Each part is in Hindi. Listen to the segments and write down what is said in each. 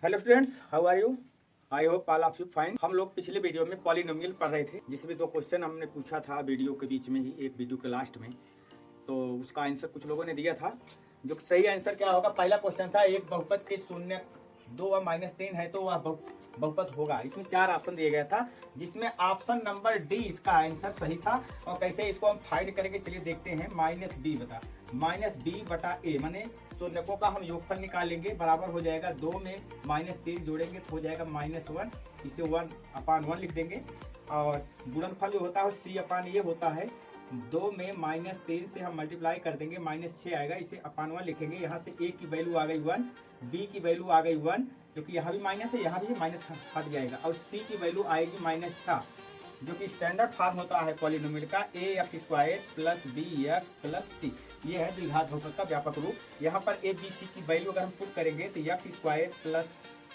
Hello students, how are you? I hope all of you fine. हम लोग पिछले वीडियो में पॉलिनोमियल पढ़ रहे थे, जिसमें दो क्वेश्चन हमने पूछा था वीडियो के बीच में ही, एक वीडियो के लास्ट में। तो उसका आंसर कुछ लोगों ने दिया था। जो सही आंसर क्या होगा, पहला क्वेश्चन था एक बहुपद के शून्य 2 व -3 है तो वह बहुपद होगा। इसमें 4 ऑप्शन दिया गया था, जिसमें ऑप्शन नंबर डी इसका आंसर सही था। और कैसे इसको हम फाइंड करेंगे, चलिए देखते हैं। -b बटा a माने शून्यकों का हम योगफल निकालेंगे, बराबर हो जाएगा 2 में -3 जोड़ेंगे तो हो जाएगा -1। इसे 1/1 लिख देंगे। और गुणनफल जो होता है c/a होता है। 2 में -3 से हम मल्टीप्लाई कर देंगे, -6 आएगा, इसे /1 लिखेंगे। यहाँ से a की वैल्यू आ गई 1, b की वैल्यू आ गई 1, क्योंकि यहाँ भी माइनस है, यहाँ भी माइनस हट जाएगा। और c की वैल्यू आएगी -6, जो कि स्टैंडर्ड फॉर्म होता है पॉलिनोमियल का, ax² + bx + c। ये है द्विघात बहुपद का व्यापक रूप। यहाँ पर a b c की वैल्यू अगर हम पुट करेंगे तो x² +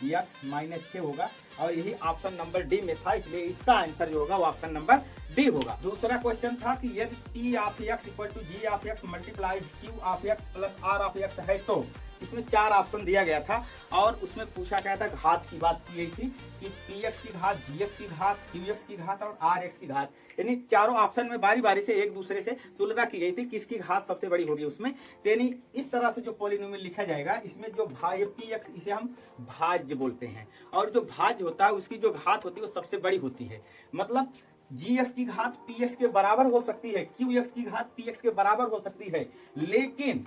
x -6 होगा। और यही ऑप्शन नंबर डी में था, इसलिए इसका आंसर जो होगा वो ऑप्शन नंबर डी होगा। दूसरा क्वेश्चन था कि यदि p of x = g of x multiply q of x + r of x है तो इसमें 4 ऑप्शन दिया गया था। और उसमें पूछा गया था, घात की बात की गई थी कि px की घात, gx की घात, qx की घात और rx की घात, यानी चारों ऑप्शन में बारी बारी से एक दूसरे से तुलना की गई थी, किसकी घात सबसे बड़ी होगी उसमें। यानी इस तरह से जो पॉलिनोमियल लिखा जाएगा, इसमें जो px इसे हम भाज्य बोलते हैं, और जो भाज्य होता है उसकी जो घात होती है वो सबसे बड़ी होती है। मतलब gx की घात px के बराबर हो सकती है, qx की घात px के बराबर हो सकती है, लेकिन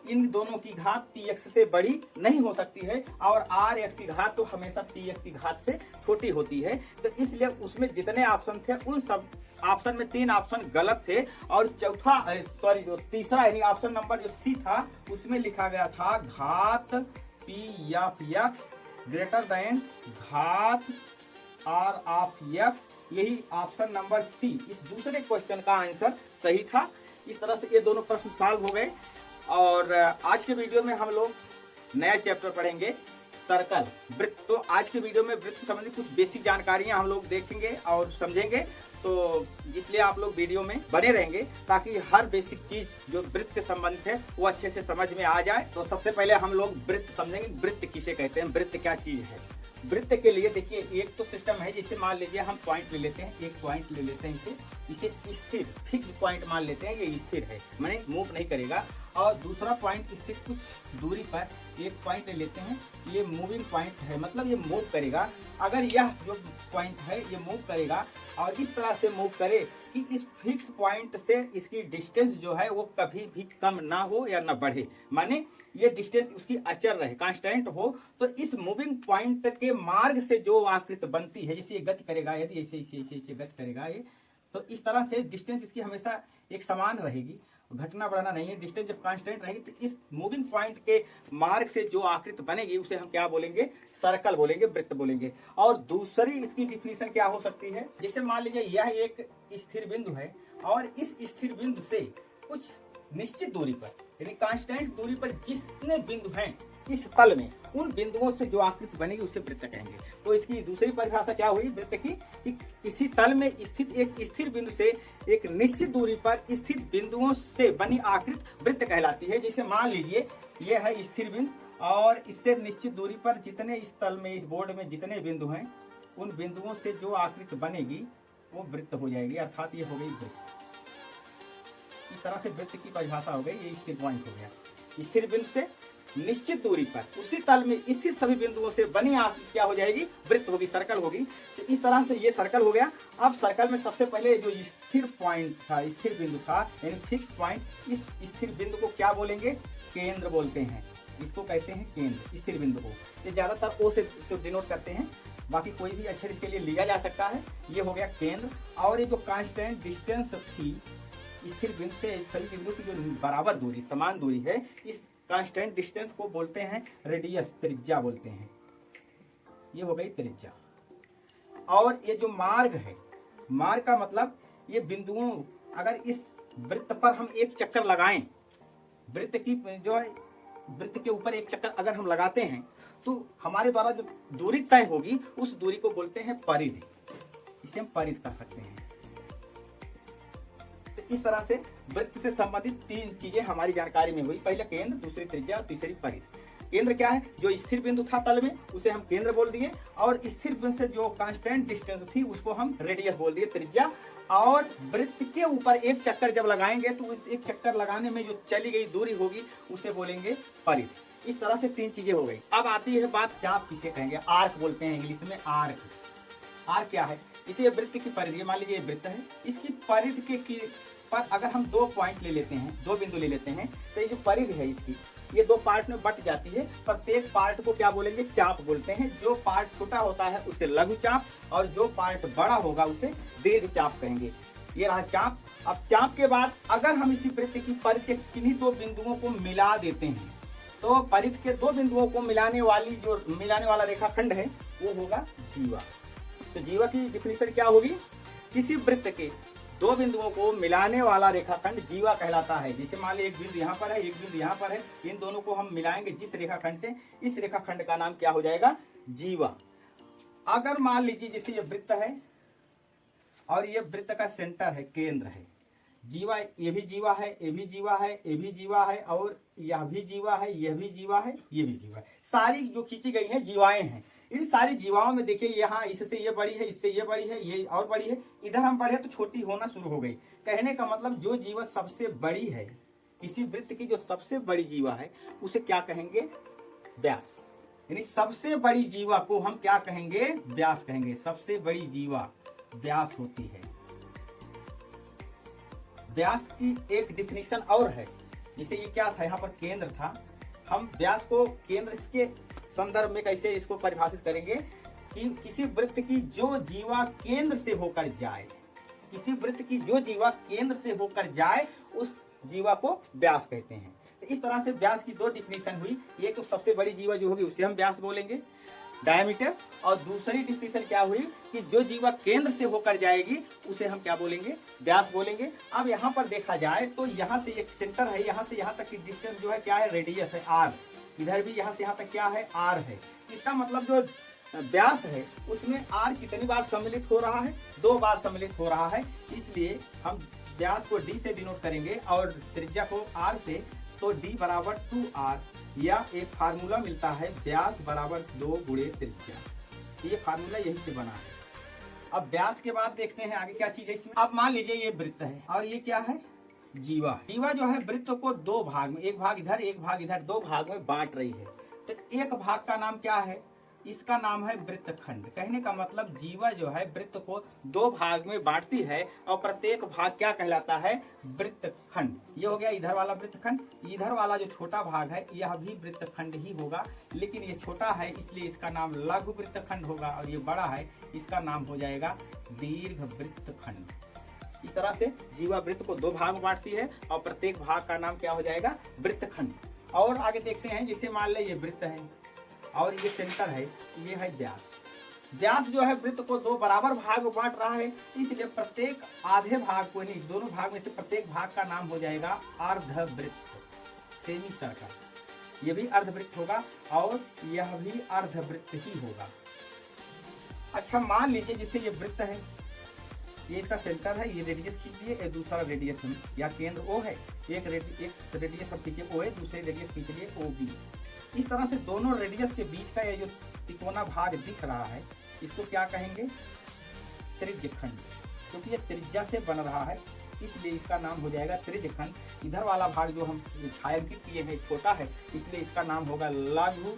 इन दोनों की घात px से बड़ी नहीं हो सकती है। और rx की घात तो हमेशा px की घात से छोटी होती है। तो इसलिए उसमें जितने ऑप्शन थे उन सब ऑप्शन में 3 ऑप्शन गलत थे। और जो तीसरा यानी ऑप्शन नंबर जो सी था, उसमें लिखा गया था घात p of x greater than घात r ऑफ x। यही ऑप्शन नंबर सी इस दूसरे क्वेश्चन का आंसर सही था। इस तरह से ये दोनों प्रश्न सॉल्व हो गए। और आज के वीडियो में हम लोग नया चैप्टर पढ़ेंगे, सर्कल, वृत्त। तो आज के वीडियो में वृत्त संबंधी कुछ बेसिक जानकारियां हम लोग देखेंगे और समझेंगे। तो इसलिए आप लोग वीडियो में बने रहेंगे, ताकि हर बेसिक चीज जो वृत्त से संबंधित है वो अच्छे से समझ में आ जाए। तो सबसे पहले हम लोग वृत्त समझेंगे, वृत्त किसे कहते हैं, वृत्त क्या चीज है। वृत्त के लिए देखिए, एक तो सिस्टम है, जैसे मान लीजिए हम पॉइंट ले लेते हैं, एक पॉइंट ले लेते हैं, इसे स्थिर फिक्स पॉइंट मान लेते हैं, ये स्थिर है, माने मूव नहीं करेगा। और दूसरा पॉइंट इससे कुछ दूरी पर एक पॉइंट ले लेते हैं, ये मूविंग पॉइंट है, मतलब ये मूव करेगा। अगर यह जो पॉइंट है ये मूव करेगा और इस तरह से मूव करे कि इस फिक्स पॉइंट से इसकी डिस्टेंस जो है वो कभी भी कम ना हो या ना बढ़े, माने ये डिस्टेंस उसकी अचर रहे, कांस्टेंट हो। तो इस मूविंग पॉइंट के मार्ग से जो आकृति बनती है, जैसे ये गति करेगा, यदि ऐसे ऐसे गति करेगा ये, तो इस तरह से डिस्टेंस इसकी हमेशा एक समान रहेगी, घटना बढ़ना नहीं है। डिस्टेंस जब कांस्टेंट रहेगी तो इस मूविंग पॉइंट के मार्ग से जो आकृति बनेगी उसे हम क्या बोलेंगे, सर्कल बोलेंगे, वृत्त बोलेंगे। और दूसरी इसकी डिफिनीशन क्या हो सकती है, जैसे मान लीजिए यह एक स्थिर बिंदु है और इस स्थिर बिंदु से कुछ निश्चित दूरी पर, यानी कांस्टेंट दूरी पर जितने बिंदु हैं इस तल में, उन बिंदुओं से जो आकृति बनेगी उसे वृत्त कहेंगे। तो इसकी दूसरी परिभाषा क्या हुई वृत्त की, कि किसी तल में स्थित एक स्थिर बिंदु से एक निश्चित दूरी पर स्थित बिंदुओं से बनी आकृति वृत्त कहलाती है। जैसे मान लीजिए यह है स्थिर बिंदु और इससे निश्चित दूरी पर जितने इस तल में, इस बोर्ड में जितने बिंदु हैं, उन बिंदुओं से जो आकृति बनेगी वो वृत्त हो जाएगी, अर्थात ये हो गई वृत्त। इस तरह से वृत्त की परिभाषा हो गई, ये स्थिर पॉइंट हो गया। स्थिर बिंदु से निश्चित दूरी पर उसी तल में स्थित सभी बिंदुओं से बनी आकृति क्या हो जाएगी, वृत्त होगी, सर्कल होगी। तो इस तरह से ये सर्कल हो गया। अब सर्कल में सबसे पहले जो स्थिर पॉइंट था, स्थिर बिंदु था, यानी फिक्स्ड पॉइंट, इस स्थिर बिंदु को क्या बोलेंगे, केंद्र बोलते हैं। इसको कहते हैं केंद्र, स्थिर बिंदु को। ये ज्यादातर ओ से डिनोट करते हैं, बाकी कोई भी अक्षर इसके लिए लिया जा सकता है। ये हो गया केंद्र। और ये जो कांस्टेंट डिस्टेंस थी स्थिर बिंदु से सभी बिंदु की जो बराबर दूरी, समान दूरी है, इस कांस्टेंट डिस्टेंस को बोलते हैं रेडियस, त्रिज्या बोलते हैं। ये हो गई त्रिज्या। और ये जो मार्ग है, मार्ग का मतलब ये बिंदुओं, अगर इस वृत्त पर हम एक चक्कर लगाएं, वृत्त की जो है वृत्त के ऊपर एक चक्कर अगर हम लगाते हैं तो हमारे द्वारा जो दूरी तय होगी उस दूरी को बोलते हैं परिधि। इसे हम परिधि कह सकते हैं। इस तरह से वृत्त से संबंधित 3 चीजें हमारी जानकारी में हुई, पहले केंद्र, दूसरी त्रिज्या और तीसरी परिधि। केंद्र क्या है, जो स्थिर बिंदु था तल में उसे हम केंद्र बोल दिए, और स्थिर बिंदु से जो कांस्टेंट डिस्टेंस थी उसको हम रेडियस बोल दिए, त्रिज्या। और वृत्त के ऊपर एक चक्कर जब लगाएंगे तो उस एक चक्कर लगाने में जो चली गई दूरी होगी उसे बोलेंगे परिधि। इस तरह से 3 चीजें हो गई। अब आती है बात चाप किसे कहेंगे, आर्क बोलते हैं इंग्लिश में, आर्क। आर्क क्या है, इसे वृत्त की परिधि, मान लीजिए वृत्त है, इसकी परिधि के पर अगर हम 2 पॉइंट ले लेते हैं, 2 बिंदु ले लेते हैं, तो ये जो परिधि है इसकी, ये 2 पार्ट में बट जाती है। प्रत्येक पार्ट को क्या बोलेंगे, चाप बोलते हैं। जो पार्ट छोटा होता है उसे लघु चाप, और जो पार्ट बड़ा होगा उसे दीर्घ चाप कहेंगे। ये रहा चाप। अब चाप के बाद अगर हम इसी वृत्त की परिधि के किन्हीं 2 बिंदुओं को मिला देते हैं, तो परिधि के 2 बिंदुओं को मिलाने वाला रेखाखंड है वो होगा जीवा। तो जीवा की डिफिनेशन क्या होगी, किसी वृत्त के 2 बिंदुओं को मिलाने वाला रेखाखंड जीवा कहलाता है। जैसे मान लीजिए एक बिंदु यहाँ पर है, एक बिंदु यहाँ पर है, इन दोनों को हम मिलाएंगे जिस रेखाखंड से, इस रेखाखंड का नाम क्या हो जाएगा, जीवा। अगर मान लीजिए जैसे ये वृत्त है और ये वृत्त का सेंटर है, केंद्र है, जीवा, ये भी जीवा है, ये भी जीवा है, ये भी जीवा है, और यह भी जीवा है, यह भी जीवा है, ये भी जीवा है। सारी जो खींची गई हैं जीवाएं हैं। इन सारी जीवाओं में देखिए यहाँ इससे ये बड़ी है, इससे ये बड़ी है, ये और बड़ी है, इधर हम बढ़े तो छोटी होना शुरू हो गई। कहने का मतलब जो जीवा सबसे बड़ी है, किसी वृत्त की जो सबसे बड़ी जीवा है उसे क्या कहेंगे, व्यास। यानी सबसे बड़ी जीवा को हम क्या कहेंगे, व्यास कहेंगे। सबसे बड़ी जीवा व्यास होती है। व्यास की एक डिफिनीशन और है, जैसे ये क्या था, यहाँ पर केंद्र था, हम व्यास को केंद्र के संदर्भ में कैसे इसको परिभाषित करेंगे कि किसी वृत्त की जो जीवा केंद्र से होकर जाए, किसी वृत्त की जो जीवा केंद्र से होकर जाए उस जीवा को व्यास कहते हैं। तो इस तरह से व्यास की 2 डिफिनीशन हुई। एक तो सबसे बड़ी जीवा जो होगी उसे हम व्यास बोलेंगे, डायमीटर, और दूसरी डिफिनीशन क्या हुई कि जो जीवा केंद्र से होकर जाएगी उसे हम क्या बोलेंगे, व्यास बोलेंगे। अब यहाँ पर देखा जाए तो यहाँ से एक सेंटर है, यहाँ से यहाँ तक की डिस्टेंस जो है क्या है, रेडियस है, आर। इधर भी यहाँ से यहाँ तक क्या है, आर है। इसका मतलब जो व्यास है उसमें आर कितनी बार सम्मिलित हो रहा है, 2 बार सम्मिलित हो रहा है। इसलिए हम व्यास को डी से डिनोट करेंगे और त्रिज्या को आर से, तो डी बराबर 2r, या एक फार्मूला मिलता है व्यास बराबर 2 गुणे त्रिज्या। ये फार्मूला यही से बना है। अब व्यास के बाद देखते हैं आगे क्या चीज है इसमें। अब मान लीजिए ये वृत्त है और ये क्या है, जीवा। जीवा जो है वृत्त को 2 भाग में, एक भाग इधर एक भाग इधर, 2 भाग में बांट रही है। तो एक भाग का नाम क्या है, इसका नाम है वृत्तखंड। कहने का मतलब जीवा जो है वृत्त को 2 भाग में बांटती है और प्रत्येक भाग क्या कहलाता है, वृत्तखंड। ये हो गया इधर वाला वृत्तखंड। इधर वाला जो छोटा भाग है यह भी वृत्तखंड ही होगा, लेकिन ये छोटा है इसलिए इसका नाम लघु वृत्तखंड होगा, और ये बड़ा है इसका नाम हो जाएगा दीर्घ वृत्तखंड। इस तरह से जीवा वृत्त को 2 भाग में बांटती है और प्रत्येक भाग का नाम क्या हो जाएगा, वृत्तखंड। और आगे देखते हैं, जैसे मान ले ये वृत्त है और ये सेंटर है, ये है व्यास। व्यास जो है वृत्त को 2 बराबर भाग में बांट रहा है, इसलिए प्रत्येक आधे भाग को नहीं, दोनों भाग में से प्रत्येक भाग का नाम हो जाएगा अर्धवृत्त, सेमी सर्कल। ये भी अर्धवृत्त होगा और यह भी अर्धवृत्त ही होगा। अच्छा मान लीजिए जैसे ये वृत्त है, ये इसका सेंटर है, ये रेडियस खींचिए, ये दूसरा रेडियस या केंद्र O है, एक रेडियस अब खींचिए O है, दूसरे रेडियस खींचिए OB। इस तरह से दोनों रेडियस के बीच का ये जो तिकोना भाग दिख रहा है इसको क्या कहेंगे, त्रिज्यखंड। क्योंकि ये त्रिज्या से बन रहा है इसलिए इसका नाम हो जाएगा त्रिज्यखंड। इधर वाला भाग जो हम छायांकित किए हैं छोटा है इसलिए इसका नाम होगा लघु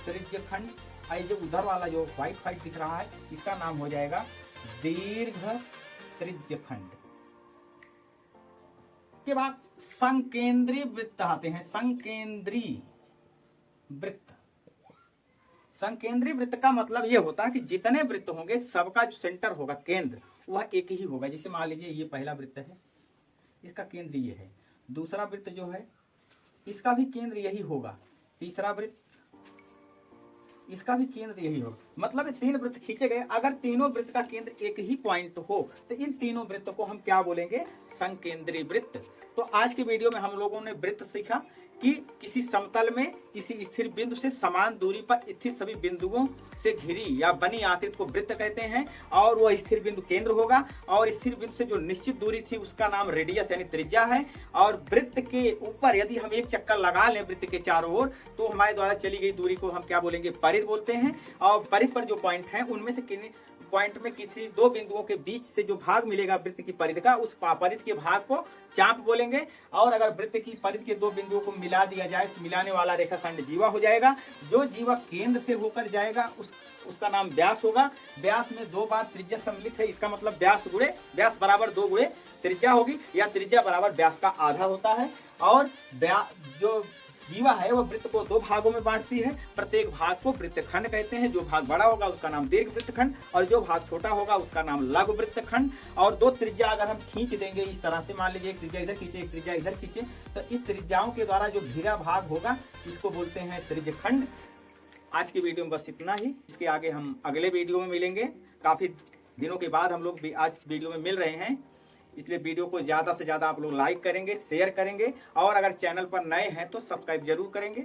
त्रिज्यखंड। और जो उधर वाला जो व्हाइट दिख रहा है इसका नाम हो जाएगा दीर्घ त्रिज्यखंड। के बाद संकेंद्रीय वृत्त आते हैं। संकेंद्रीय वृत्त, संकेंद्रीय वृत्त का मतलब यह होता है कि जितने वृत्त होंगे सबका जो सेंटर होगा, केंद्र, वह एक ही होगा। जैसे मान लीजिए ये पहला वृत्त है, इसका केंद्र ये है। दूसरा वृत्त जो है इसका भी केंद्र यही होगा। तीसरा वृत्त, इसका भी केंद्र यही होगा। मतलब 3 वृत्त खींचे गए, अगर तीनों वृत्त का केंद्र एक ही पॉइंट हो तो इन तीनों वृत्त को हम क्या बोलेंगे, संकेंद्रीय वृत्त। तो आज की वीडियो में हम लोगों ने वृत्त सीखा कि किसी समतल में किसी स्थिर बिंदु से समान दूरी पर स्थित सभी बिंदुओं से घिरी या बनी आकृति को वृत्त कहते हैं और वह स्थिर बिंदु केंद्र होगा और स्थिर बिंदु से जो निश्चित दूरी थी उसका नाम रेडियस यानी त्रिज्या है। और वृत्त के ऊपर यदि हम एक चक्कर लगा लें वृत्त के चारों ओर तो हमारे द्वारा चली गई दूरी को हम क्या बोलेंगे, परिध बोलते हैं। और परिध पर जो पॉइंट है उनमें से किन्हीं पॉइंट में किसी दो बिंदुओं के बीच से जो भाग मिलेगा वृत्त की परिध का, उस परिध के भाग को चाप बोलेंगे। और अगर वृत्त की परिध के दो बिंदुओं को मिला दिया जाए तो मिलाने वाला रेखाखंड जीवा हो जाएगा। जो जीवा केंद्र से होकर जाएगा उसका नाम व्यास होगा। व्यास में दो बार त्रिज्या सम्मिलित है, इसका मतलब व्यास बराबर 2 गुणे त्रिज्या होगी या त्रिज्या बराबर व्यास का आधा होता है। और जो जीवा है वह वृत्त को 2 भागों में बांटती है, प्रत्येक भाग को वृत्तखंड कहते हैं। जो भाग बड़ा होगा उसका नाम दीर्घ वृत्तखंड और जो भाग छोटा होगा उसका नाम लघु वृत्तखंड। और 2 त्रिज्या अगर हम खींच देंगे इस तरह से, मान लीजिए एक त्रिज्या इधर खींचे एक त्रिज्या इधर खींचे, तो इस त्रिज्याओं के द्वारा जो घिरा भाग होगा इसको बोलते हैं त्रिज्यखंड। आज की वीडियो में बस इतना ही। इसके आगे हम अगले वीडियो में मिलेंगे। काफी दिनों के बाद हम लोग भी आज की वीडियो में मिल रहे हैं, इसलिए वीडियो को ज़्यादा से ज़्यादा आप लोग लाइक करेंगे, शेयर करेंगे और अगर चैनल पर नए हैं तो सब्सक्राइब जरूर करेंगे।